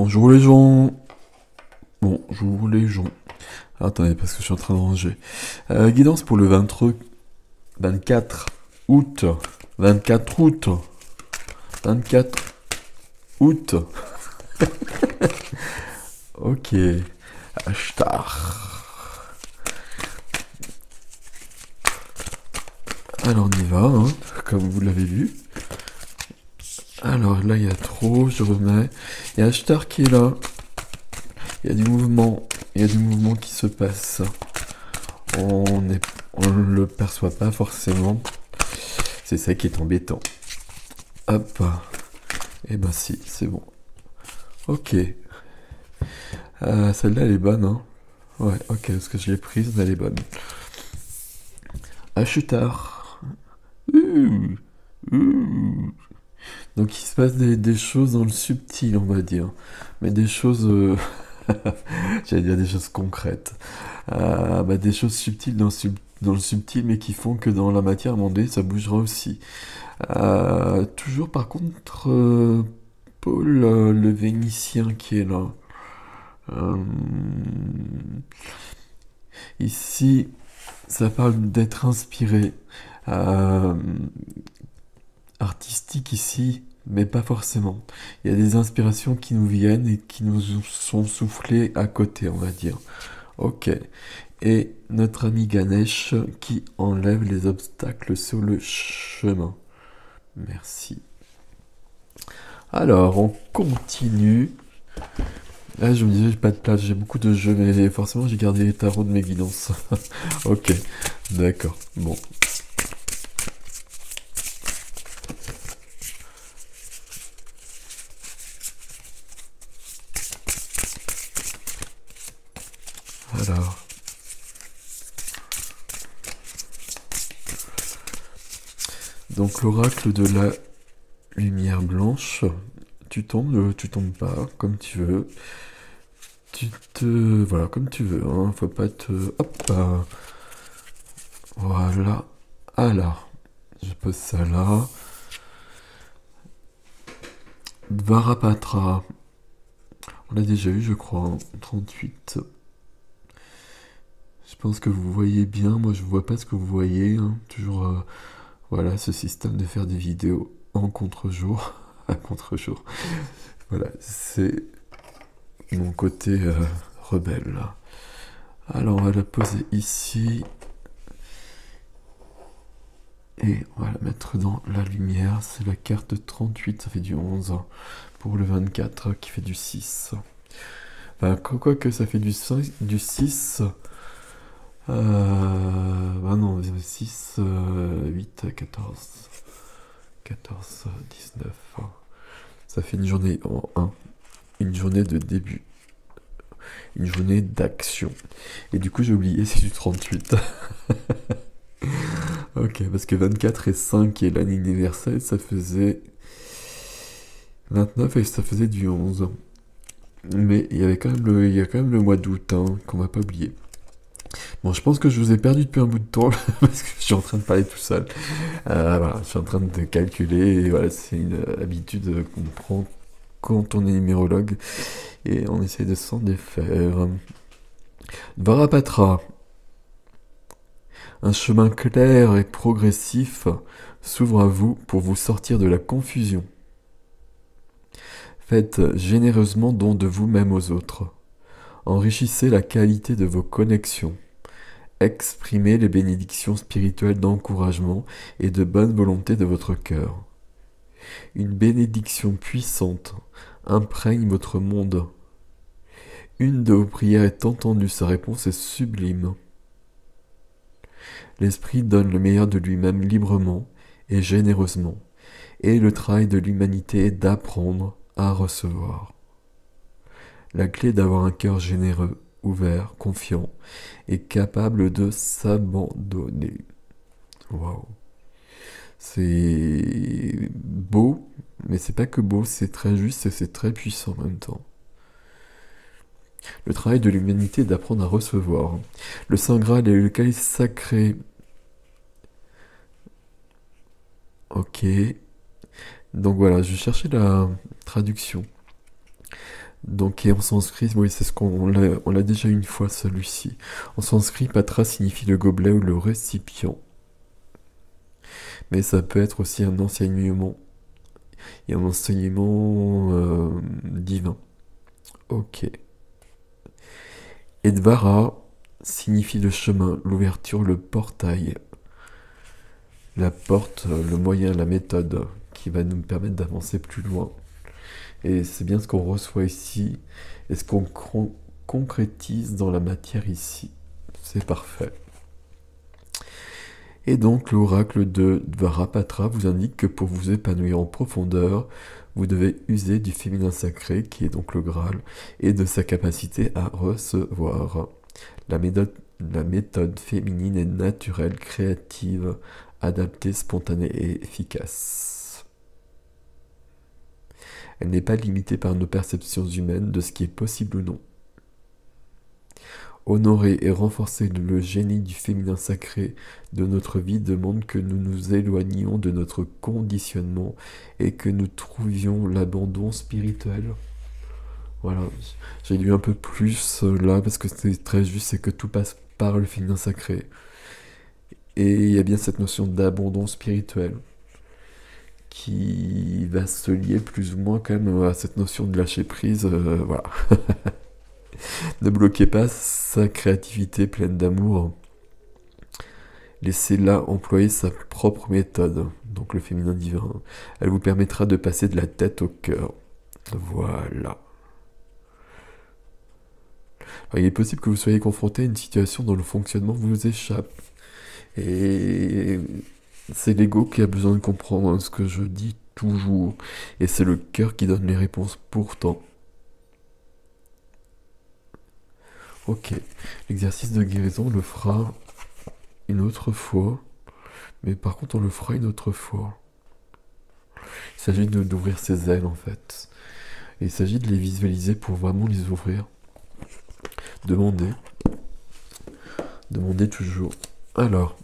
Bonjour les gens. Bonjour les gens. Attendez, parce que je suis en train de ranger. Guidance pour le 24 août. 24 août. 24 août. Ok. Hashtag. Alors on y va, hein, comme vous l'avez vu. Alors là il y a trop, je remets. Il y a hashtag qui est là. Il y a du mouvement. Il y a du mouvement qui se passe. On ne le perçoit pas forcément. C'est ça qui est embêtant. Hop. Et ben si, c'est bon. Ok. Celle-là, elle est bonne, hein. Ouais, ok, parce que je l'ai prise, mais elle est bonne. Acheteur. Ouh, ouh. Donc il se passe des choses dans le subtil, on va dire. Mais des choses... j'allais dire des choses concrètes. Des choses subtiles dans le subtil, mais qui font que dans la matière, à un moment donné, ça bougera aussi. Toujours par contre, Paul le Vénitien qui est là. Euh, Ici, ça parle d'être inspiré. Euh, Artistique ici, mais pas forcément. Il y a des inspirations qui nous viennent et qui nous sont soufflées à côté, on va dire. Ok. Et notre ami Ganesh qui enlève les obstacles sur le chemin. Merci. Alors, on continue. Là, je me disais, j'ai pas de place, j'ai beaucoup de jeux, mais forcément, j'ai gardé les tarots de mes guidances. Ok, d'accord. Bon. Alors. Donc, l'oracle de la lumière blanche. Tu tombes pas, comme tu veux. Voilà, comme tu veux, hein. Faut pas te... Hop. Voilà. Alors. Je pose ça là. Varapatra. On l'a déjà eu, je crois, hein. 38. Je pense que vous voyez bien. Moi, je vois pas ce que vous voyez, hein. Toujours, voilà, ce système de faire des vidéos en contre-jour. À contre-jour. Voilà, c'est mon côté rebelle, là. Alors, on va la poser ici. Et on va la mettre dans la lumière. C'est la carte 38, ça fait du 11. Pour le 24, qui fait du 6. Quoi que ça fait du 6. Non, 6, 8, 14. 14, 19. Ça fait une journée en 1. Une journée de début. Une journée d'action. Et du coup, j'ai oublié, c'est du 38. Ok, parce que 24 et 5 qui est l'année universelle, ça faisait 29 et ça faisait du 11. Mais il y a quand même le mois d'août, hein, qu'on va pas oublier. Bon, je pense que je vous ai perdu depuis un bout de temps parce que je suis en train de parler tout seul. Voilà, je suis en train de calculer. Et voilà, c'est une habitude qu'on prend quand on est numérologue et on essaie de s'en défaire. Varapatra. Un chemin clair et progressif s'ouvre à vous pour vous sortir de la confusion. Faites généreusement don de vous-même aux autres. Enrichissez la qualité de vos connexions. Exprimez les bénédictions spirituelles d'encouragement et de bonne volonté de votre cœur. Une bénédiction puissante imprègne votre monde. Une de vos prières est entendue, sa réponse est sublime. L'Esprit donne le meilleur de lui-même librement et généreusement, et le travail de l'humanité est d'apprendre à recevoir. La clé d'avoir un cœur généreux, ouvert, confiant et capable de s'abandonner. Waouh. C'est beau, mais c'est pas que beau, c'est très juste et c'est très puissant en même temps. Le travail de l'humanité est d'apprendre à recevoir. Le Saint Graal est le calice sacré. Ok. Donc voilà, je cherchais la traduction. Donc, et en sanskrit, oui, c'est ce on l'a déjà une fois, celui-ci. En sanskrit, patra signifie le gobelet ou le récipient. Mais ça peut être aussi un enseignement. Et un enseignement divin. Ok. Et Dvara signifie le chemin, l'ouverture, le portail. La porte, le moyen, la méthode qui va nous permettre d'avancer plus loin. Et c'est bien ce qu'on reçoit ici et ce qu'on concrétise dans la matière ici. C'est parfait. Et donc l'oracle de Dvarapatra vous indique que pour vous épanouir en profondeur, vous devez user du féminin sacré, qui est donc le Graal, et de sa capacité à recevoir. La méthode féminine est naturelle, créative, adaptée, spontanée et efficace. Elle n'est pas limitée par nos perceptions humaines de ce qui est possible ou non. Honorer et renforcer le génie du féminin sacré de notre vie demande que nous nous éloignions de notre conditionnement et que nous trouvions l'abandon spirituel. Voilà, j'ai lu un peu plus là parce que c'est très juste, c'est que tout passe par le féminin sacré. Et il y a bien cette notion d'abandon spirituel qui va se lier plus ou moins quand même à cette notion de lâcher prise, voilà. Ne bloquez pas sa créativité pleine d'amour. Laissez-la employer sa propre méthode, donc le féminin divin. Elle vous permettra de passer de la tête au cœur. Voilà. Alors, il est possible que vous soyez confronté à une situation dont le fonctionnement vous échappe. Et c'est l'ego qui a besoin de comprendre ce que je dis toujours. Et c'est le cœur qui donne les réponses pourtant. Ok, l'exercice de guérison, on le fera une autre fois. Mais par contre, on le fera une autre fois. Il s'agit d'ouvrir ses ailes en fait. Et il s'agit de les visualiser pour vraiment les ouvrir. Demandez. Demandez toujours. Alors.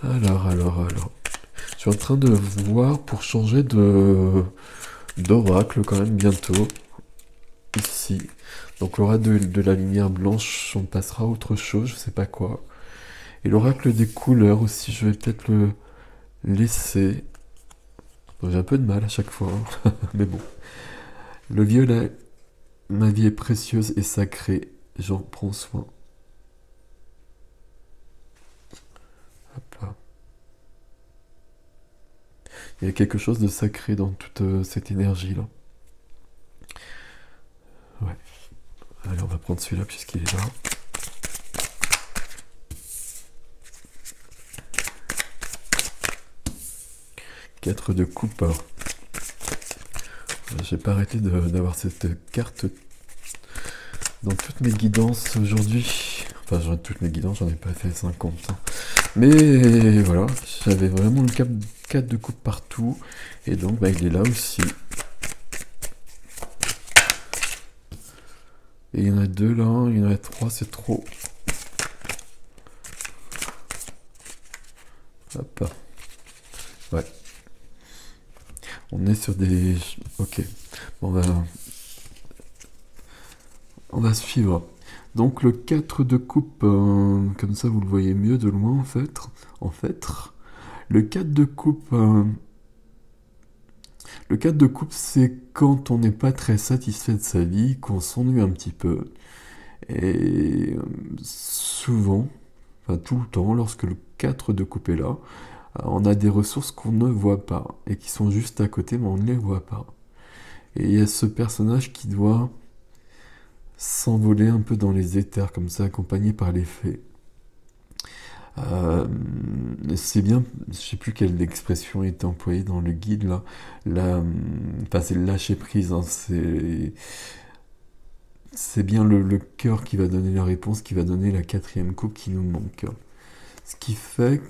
Je suis en train de voir pour changer d'oracle quand même bientôt. Ici. Donc l'oracle de la lumière blanche, on passera à autre chose, je sais pas quoi. Et l'oracle des couleurs aussi, je vais peut-être le laisser. Bon, j'ai un peu de mal à chaque fois, hein. Mais bon. Le violet, ma vie est précieuse et sacrée, j'en prends soin. Hop là. Il y a quelque chose de sacré dans toute cette énergie-là. Ouais. Allez, on va prendre celui-là puisqu'il est là. Quatre de coupe. J'ai pas arrêté d'avoir cette carte dans toutes mes guidances aujourd'hui. Enfin, toutes mes guidances, j'en ai pas fait 50. Hein. Mais voilà, j'avais vraiment le 4 de coupe partout. Et donc, bah, il est là aussi. Et il y en a 2 là, il y en a 3, c'est trop. Hop. Ouais. On est sur des... Ok. Bon, on va suivre. Donc le 4 de coupe, comme ça vous le voyez mieux de loin en fait. Le 4 de coupe... le 4 de coupe, c'est quand on n'est pas très satisfait de sa vie, qu'on s'ennuie un petit peu. Et souvent, enfin tout le temps, lorsque le 4 de coupe est là, on a des ressources qu'on ne voit pas et qui sont juste à côté, mais on ne les voit pas. Et il y a ce personnage qui doit s'envoler un peu dans les éthers, comme ça, accompagné par les fées. C'est bien, je sais plus quelle expression est employée dans le guide là. Enfin, c'est le lâcher prise, hein, c'est bien le cœur qui va donner la réponse, qui va donner la 4e coupe qui nous manque. Ce qui fait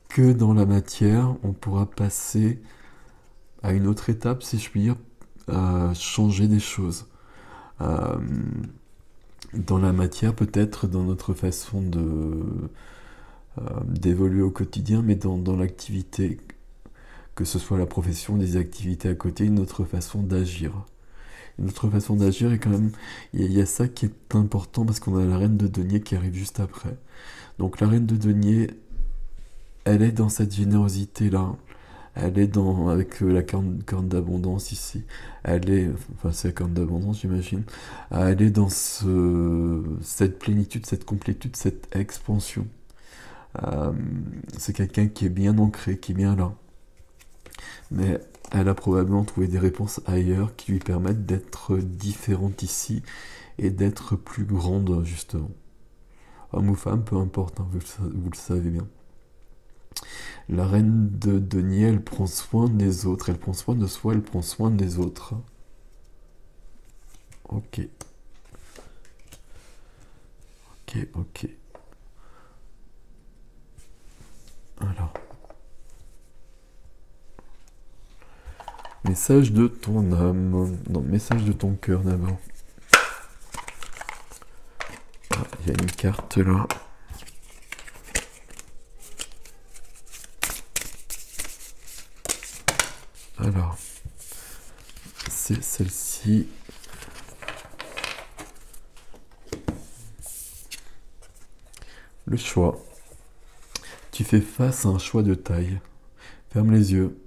que dans la matière, on pourra passer à une autre étape, si je puis dire, à changer des choses. Dans la matière, peut-être dans notre façon d'évoluer au quotidien, mais dans l'activité. que ce soit la profession, des activités à côté, une autre façon d'agir. Une autre façon d'agir est quand même, il y a ça qui est important parce qu'on a la reine de denier qui arrive juste après. Donc la reine de denier, elle est dans cette générosité-là. Elle est dans, avec la corne d'abondance ici. Elle est, enfin c'est la corne d'abondance j'imagine. Elle est dans cette plénitude, cette complétude, cette expansion. Euh, c'est quelqu'un qui est bien ancré, qui est bien là. Mais elle a probablement trouvé des réponses ailleurs qui lui permettent d'être différente ici et d'être plus grande justement. Homme ou femme, peu importe, hein, vous le savez bien. La reine de denier, elle prend soin des autres, elle prend soin de soi, elle prend soin des autres. Ok, ok. Alors, message de ton âme. Non, message de ton cœur d'abord. Ah, il y a une carte là. Alors, c'est celle-ci. Le choix. Tu fais face à un choix de taille. Ferme les yeux.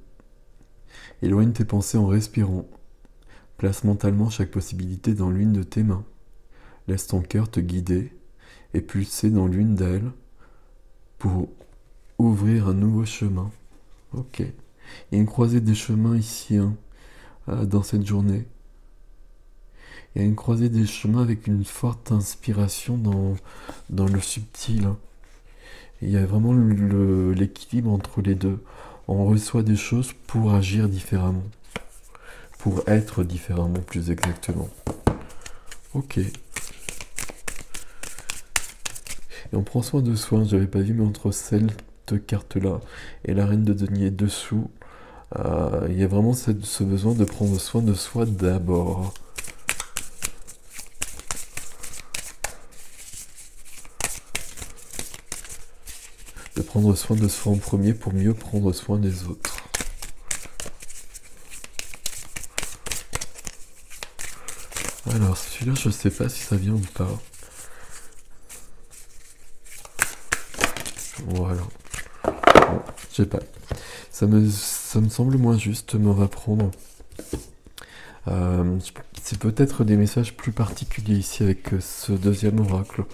Éloigne tes pensées en respirant. Place mentalement chaque possibilité dans l'une de tes mains. Laisse ton cœur te guider et pulser dans l'une d'elles pour ouvrir un nouveau chemin. Ok. Il y a une croisée des chemins ici, hein, dans cette journée. Il y a une croisée des chemins avec une forte inspiration dans le subtil, hein. Il y a vraiment l'équilibre entre les deux. On reçoit des choses pour agir différemment. Pour être différemment, plus exactement. Ok. Et on prend soin de soi, j'avais pas vu, mais entre cette carte-là et la reine de denier dessous, il y a vraiment ce besoin de prendre soin de soi d'abord. De prendre soin de soi en premier pour mieux prendre soin des autres. Alors celui-là, je sais pas si ça vient ou pas. Voilà. Bon, je sais pas. Ça me semble moins juste, me reprendre. C'est peut-être des messages plus particuliers ici avec ce deuxième oracle.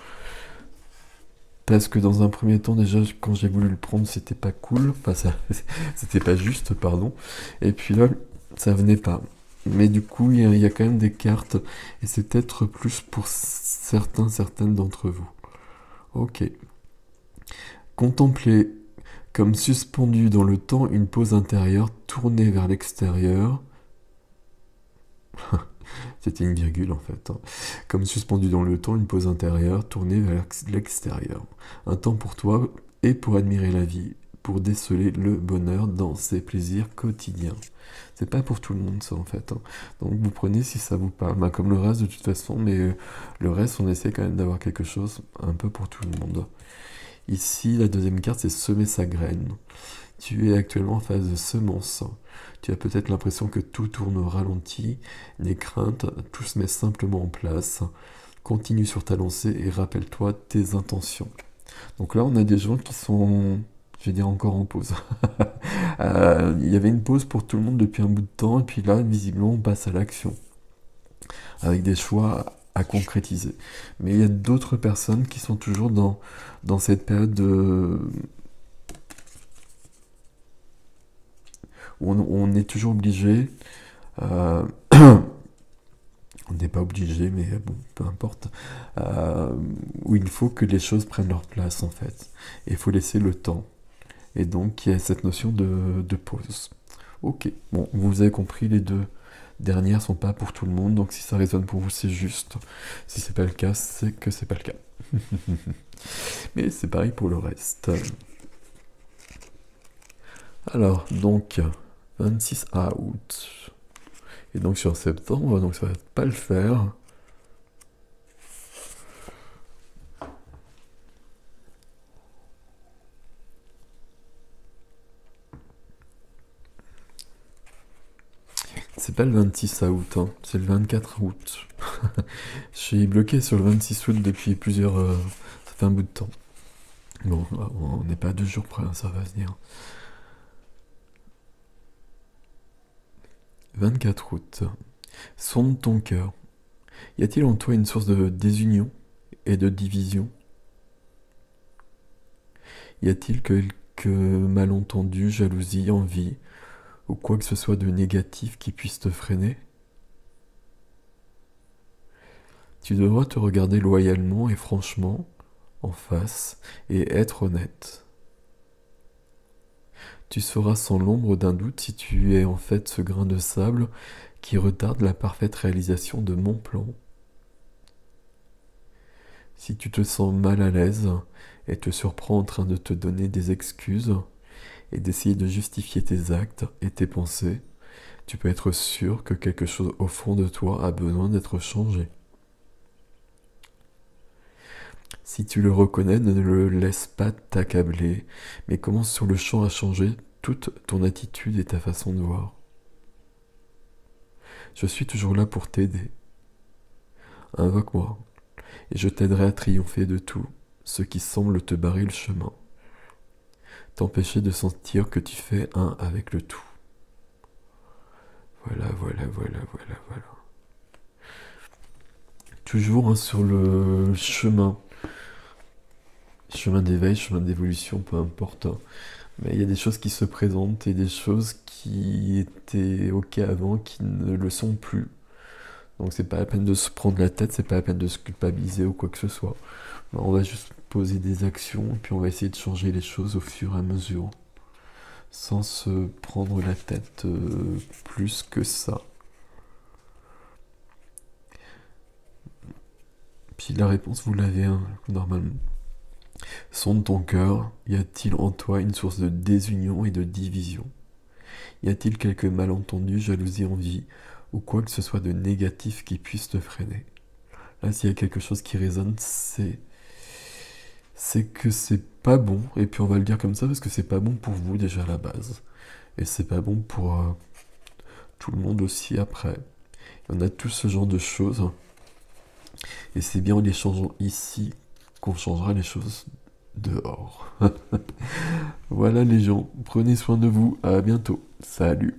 Parce que dans un premier temps, déjà, quand j'ai voulu le prendre, c'était pas cool. Enfin, c'était pas juste, pardon. Et puis là, ça venait pas. Mais du coup, il y a quand même des cartes. Et c'est peut-être plus pour certaines d'entre vous. Ok. Contempler comme suspendu dans le temps une pose intérieure tournée vers l'extérieur. C'était une virgule en fait, hein. Comme suspendu dans le temps, une pose intérieure tournée vers l'extérieur. Un temps pour toi et pour admirer la vie, pour déceler le bonheur dans ses plaisirs quotidiens. C'est pas pour tout le monde ça en fait, hein. Donc vous prenez si ça vous parle, bah, comme le reste de toute façon, mais le reste on essaie quand même d'avoir quelque chose un peu pour tout le monde. Ici, la deuxième carte, c'est semer sa graine. Tu es actuellement en phase de semence. Tu as peut-être l'impression que tout tourne au ralenti, les craintes, tout se met simplement en place. Continue sur ta lancée et rappelle-toi tes intentions. Donc là, on a des gens qui sont, je vais dire, encore en pause. Il y avait une pause pour tout le monde depuis un bout de temps, et puis là, visiblement, on passe à l'action, avec des choix à concrétiser. Mais il y a d'autres personnes qui sont toujours dans cette période où on est toujours obligé, euh, on n'est pas obligé, mais bon, peu importe, où il faut que les choses prennent leur place en fait. Et il faut laisser le temps. Et donc il y a cette notion de pause. Ok, bon, vous avez compris, les deux dernières sont pas pour tout le monde, donc si ça résonne pour vous, c'est juste. Si c'est pas le cas, c'est que c'est pas le cas. Mais c'est pareil pour le reste. Alors, donc, 26 août. Et donc sur septembre, donc ça va pas le faire. C'est pas le 26 août, hein, c'est le 24 août. Je suis bloqué sur le 26 août depuis plusieurs... ça fait un bout de temps. Bon, on n'est pas à 2 jours près, hein, ça va venir. 24 août. Sonde ton cœur. Y a-t-il en toi une source de désunion et de division? Y a-t-il quelques malentendus, jalousie, envie, ou quoi que ce soit de négatif qui puisse te freiner? Tu devras te regarder loyalement et franchement en face et être honnête. Tu sauras sans l'ombre d'un doute si tu es en fait ce grain de sable qui retarde la parfaite réalisation de mon plan. Si tu te sens mal à l'aise et te surprends en train de te donner des excuses et d'essayer de justifier tes actes et tes pensées, tu peux être sûr que quelque chose au fond de toi a besoin d'être changé. Si tu le reconnais, ne le laisse pas t'accabler, mais commence sur le champ à changer toute ton attitude et ta façon de voir. Je suis toujours là pour t'aider. Invoque-moi, et je t'aiderai à triompher de tout ce qui semble te barrer le chemin, t'empêcher de sentir que tu fais un avec le tout. Voilà. Toujours hein, sur le chemin d'éveil, chemin d'évolution, peu importe. Mais il y a des choses qui se présentent et des choses qui étaient ok avant qui ne le sont plus. Donc c'est pas la peine de se prendre la tête, c'est pas la peine de se culpabiliser ou quoi que ce soit. On va juste poser des actions et puis on va essayer de changer les choses au fur et à mesure. Sans se prendre la tête plus que ça. Puis la réponse, vous l'avez hein, normalement. Sonde ton cœur, y a-t-il en toi une source de désunion et de division? Y a-t-il quelque malentendu, jalousie, envie, ou quoi que ce soit de négatif qui puisse te freiner? Là, s'il y a quelque chose qui résonne, c'est que c'est pas bon, et puis on va le dire comme ça parce que c'est pas bon pour vous déjà à la base, et c'est pas bon pour tout le monde aussi après. On a tout ce genre de choses, et c'est bien en les changeant ici qu'on changera les choses dehors. Voilà les gens, prenez soin de vous, à bientôt, salut.